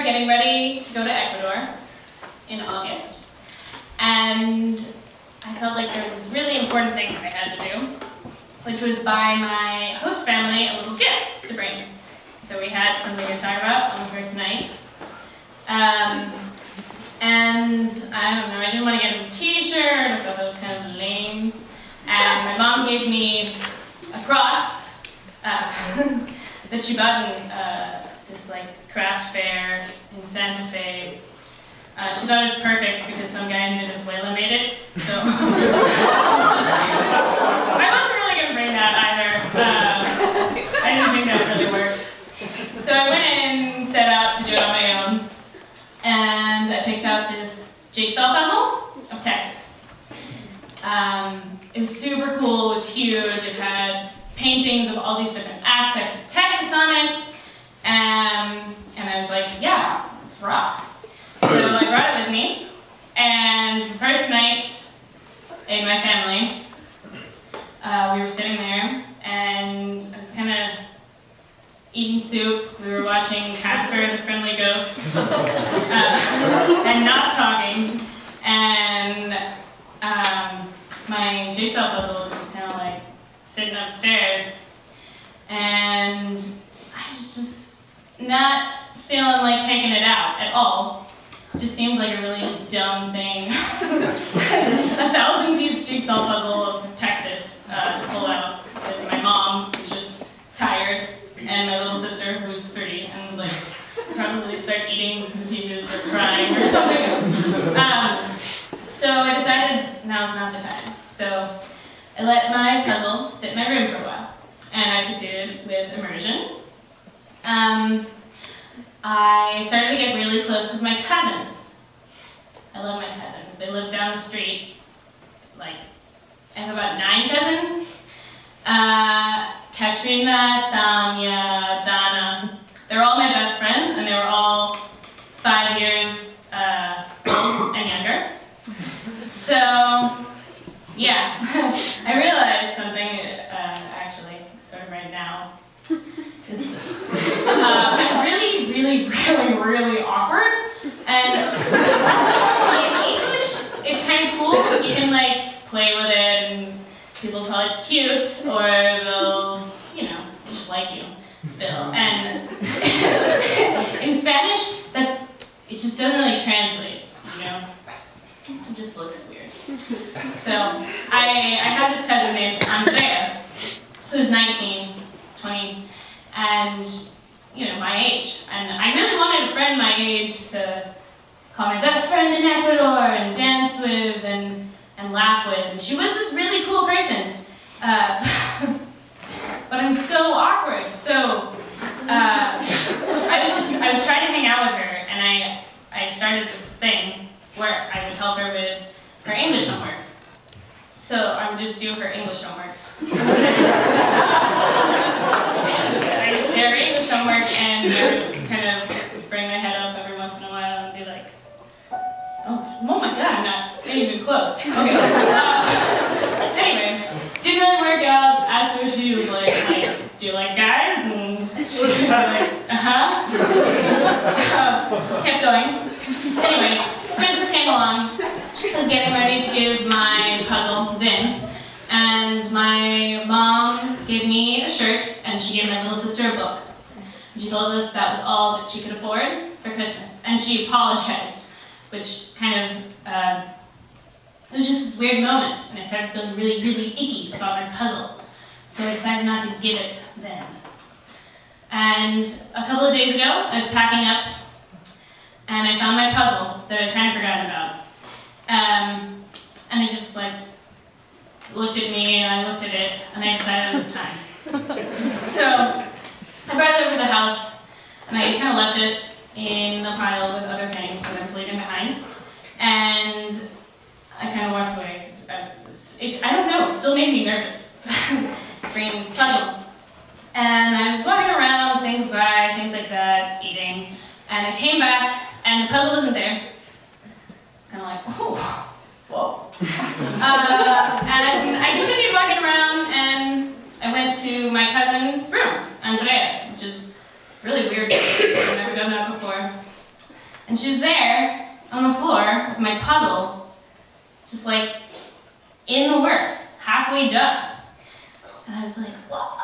getting ready to go to Ecuador in August, and I felt like there was this really important thing that I had to do, which was buy my host family a little gift to bring. So we had something to talk about on the first night. And I don't know, I didn't want to get him a t-shirt, I thought that was kind of lame. And my mom gave me a cross that she bought in this like craft fair in Santa Fe. She thought it was perfect because some guy in Venezuela made it, so I wasn't really going to bring that either. I didn't think that really worked. So I went in, set out to do it on my own, and I picked out this jigsaw puzzle of Texas. It was super cool, it was huge, it had paintings of all these different aspects of Texas on it, and I was like, yeah, this rocks. So I brought it with me, and the first night in my family, we were sitting there, and I was kind of eating soup. We were watching Casper the Friendly Ghost, and not talking, and my jigsaw puzzle was just kind of like sitting upstairs, and I was just not feeling like taking it out at all. It just seemed like a really dumb thing. A 1,000-piece jigsaw puzzle of Texas to pull out with my mom, who's just tired, and my little sister, who's 30, and like probably start eating the pieces or crying or something. So I decided now's not the time. So I let my puzzle sit in my room for a while, and I proceeded with immersion. I started to get really close with my cousins. I love my cousins. They live down the street. Like, I have about 9 cousins. Katrina, Tanya, Dana. They're all my best friends, and they were all 5 years old and younger. So, yeah, I realized something, actually, sort of right now. I'm really awkward, and in English, it's kind of cool. You can like play with it, and people call it cute, or they'll, just like you still. And in Spanish, it just doesn't really translate, It just looks weird. So I have this cousin named Andrea, who's 19, 20, and my age. And I really wanted a friend my age to call my best friend in Ecuador and dance with and laugh with. And she was this really cool person. But I'm so awkward. So I would try to hang out with her, and I started this thing where I would help her with her English homework. So I would just do her English homework. I just did her English homework, and I would kind of bring my head up every once in a while and be like, oh my god, I'm not even close. Okay. Anyway, didn't really work out. Asked her if she was like, do you like guys? And she would be like, just kept going. Anyway, Christmas came along. I was getting ready to give my puzzle then, and my mom gave me a shirt, and she gave my little sister a book. And she told us that was all that she could afford for Christmas, and she apologized, which kind of, it was just this weird moment, and I started feeling really, really icky about my puzzle, so I decided not to give it then. And a couple of days ago, I was packing up, and I found my puzzle that I'd kind of forgotten about. And I just looked at me, and I looked at it, and I decided it was time. So I brought it over to the house, and I kind of left it in a pile with other things that I was leaving behind. And I kind of walked away, because I don't know, it still made me nervous, bringing this puzzle. And I was walking around, saying goodbye, things like that, eating, and I came back, and the puzzle wasn't there. It's kind of like, oh, whoa. And I continued walking around, and I went to my cousin's room, Andrea's, which is really weird. I've never done that before. And she was there on the floor with my puzzle, just like in the works, halfway done. And I was like, what?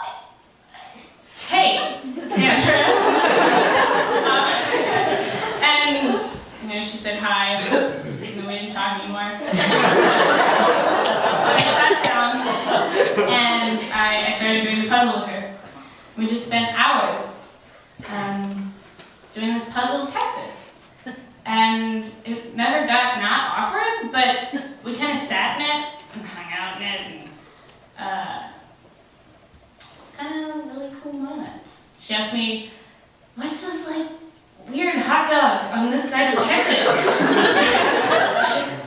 Hey, Andrea. And she said hi, and then we didn't talk anymore. I sat down and I started doing the puzzle with her. We just spent hours doing this puzzle of Texas. And it never got not awkward, but we kind of sat in it and hung out in it, and it was kind of a really cool moment. She asked me, what's this like weird hot dog on this side of Texas?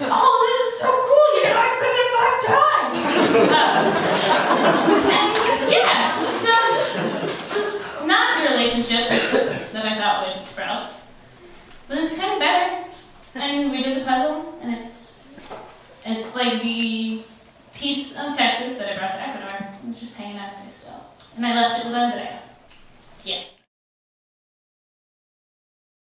Oh, this is so cool, you know, I've been there 5 times. And yeah, so this is not the relationship that I thought would sprout, but it's kind of better. And we did the puzzle, and it's like the piece of Texas that I brought to Ecuador. It's just hanging out there still. And I left it with her today. Yeah.